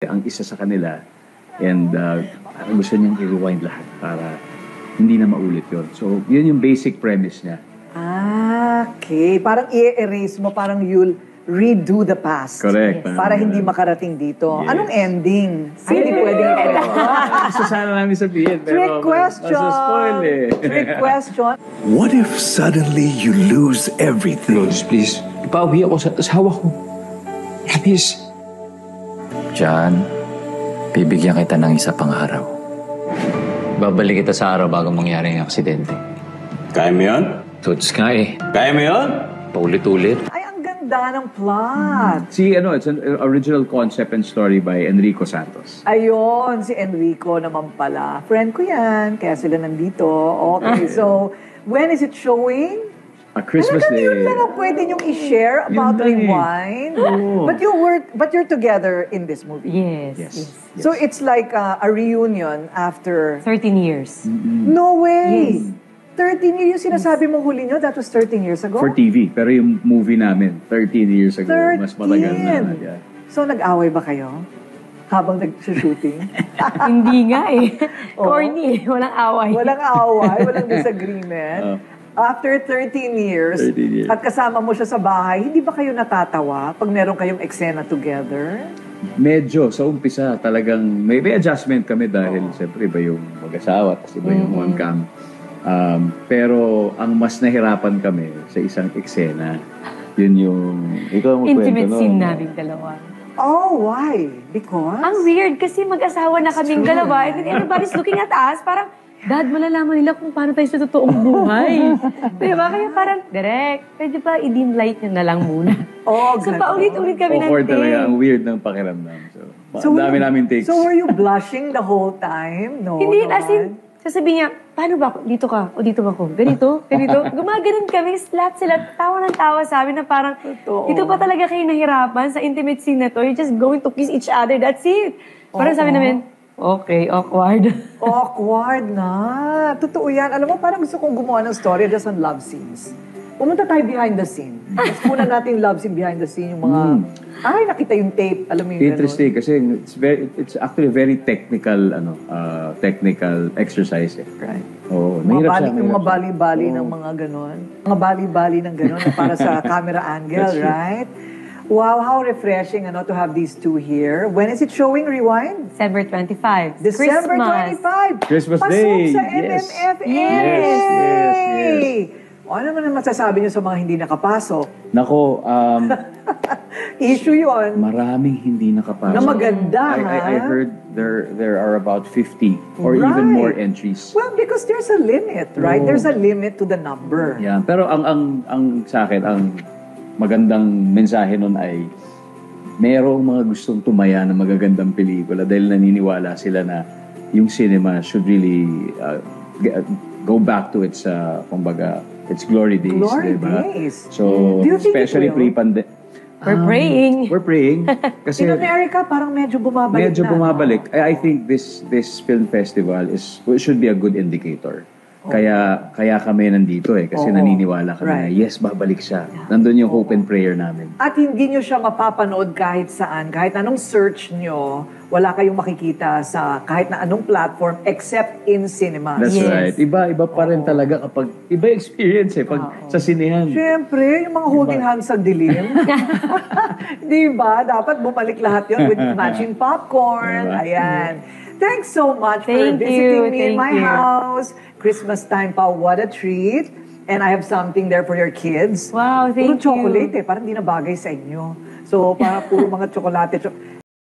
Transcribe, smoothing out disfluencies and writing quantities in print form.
ang isa sa kanila and gusto niyang i-rewind lahat para hindi na maulit yun. So, yun yung basic premise niya. Okay. Parang i-erase mo, parang you'll redo the past. Correct. Yes. Para hindi makarating dito. Yes. Anong ending? Ay, hindi pwedeng ito. Gusto sana namin sabihin, pero Trick question. masaspoil eh. Trick question. What if suddenly you lose everything? Lods, please. Ipauwi ako sa asawa ko. Promise. John, bibigyan kita ng isa pang araw. Babalik kita sa araw bago mangyari ang aksidente. Kaya mo yun? Tuts nga eh. Kaya mo yun? Paulit-ulit. Ay, ang ganda ng plot. It's an original concept and story by Enrico Santos. Ayun, si Enrico naman pala. Friend ko yan, kaya sila nandito. Okay, so, when is it showing? Christmas Day. Yun lang ang pwede niyong i-share about Rewind. Oo. But you're together in this movie. Yes. So it's like a reunion after... 13 years. No way! Yes. 13 years yung sinasabi mo huli niyo, that was 13 years ago? For TV. Pero yung movie namin, 13 years ago. 13. Mas matagal na. Yeah. So nag-away ba kayo? Habang nag-shooting? Hindi nga eh. Corny eh. Walang away. Walang away, walang disagreement. After 13 years, 13 years, at kasama mo siya sa bahay, hindi ba kayo natatawa pag meron kayong eksena together? Medyo. Sa umpisa, talagang may adjustment kami dahil siyempre iba yung mag-asawa at iba yung on-cam. Pero ang mas nahirapan kami sa isang eksena, yun yung... Ikaw ang Intimate kwento, scene no? namin dalawa. Oh, why? Because? Ang weird kasi mag-asawa na kaming dalawa and then everybody's looking at us parang, Dad, malalaman nila kung paano tayo sa totoong buhay. Diba? Kaya parang, Direk, pwede ba i-dim light nyo na lang muna? Oh, So paulit-ulit kami ng Awkward talaga. take. Ang weird ng pakiramdam. So, ang dami namin takes. So were you blushing the whole time? No, Hindi, as naman. in, sasabihin niya, paano ba? Dito ka, o dito ba ako? Ganito, ganito. Gumaganon kami, lahat sila, tawa ng tawa sa amin na parang, Totoo. dito pa talaga kayo nahirapan sa intimate scene na to. You're just going to kiss each other, that's it. Parang sabi namin, okay, awkward. Awkward na. Totoo yan. Alam mo, parang gusto kong gumawa ng story just on love scenes. Pumunta tayo behind the scene. Mas muna natin love scene behind the scene, yung mga, ay, nakita yung tape. Alam mo yung Interesting kasi it's actually a very technical technical exercise. Right. Oo, Mga mahirap bali, siya. yung mga mahirap siya. bali-bali ng mga ganon. Mga bali-bali ng ganon na para sa camera angle, That's true. right? Wow, how refreshing to have these two here. When is it showing, Rewind? December 25. December Christmas. 25. Christmas Pasok Day. sa Yes. MMFA. Yes. O, ano naman masasabi niyo sa mga hindi nakapasok? Nako, Issue yon. maraming hindi nakapasok. Na maganda, I ha? heard there are about 50 or even Right. more entries. Well, because there's a limit, right? There's a limit to the number. Yeah, pero ang sa akin, ang magandang mensahe nun ay merong mga gustong tumaya ng magagandang pelikula dahil naniniwala sila na yung cinema should really go back to its kumbaga its glory days, Glory diba? days. So, Do you think it especially will? pre-pandemic. We're praying. We're praying kasi In America, parang medyo bumabalik medyo na. bumabalik. I think this film festival should be a good indicator. Kaya kami nandito kasi Oo. naniniwala kami na Right. yes, babalik siya. Nandun yung hope and prayer namin. At hindi nyo siya mapapanood kahit saan, kahit anong search nyo, wala kayong makikita sa kahit na anong platform except in cinemas. That's Yes. right. Iba pa rin talaga kapag iba experience pag sa sinehan. Siyempre, yung mga holding hands sa dilim. Di ba? Dapat bumalik lahat yun with matching popcorn. Diba? Ayan. Thanks so much for Thank visiting you, me in thank my you. house. Christmas time pa, what a treat. And I have something there for your kids. Wow, thank Puro chocolate you. parang di na bagay sa inyo. So, para puro mga tsokolate.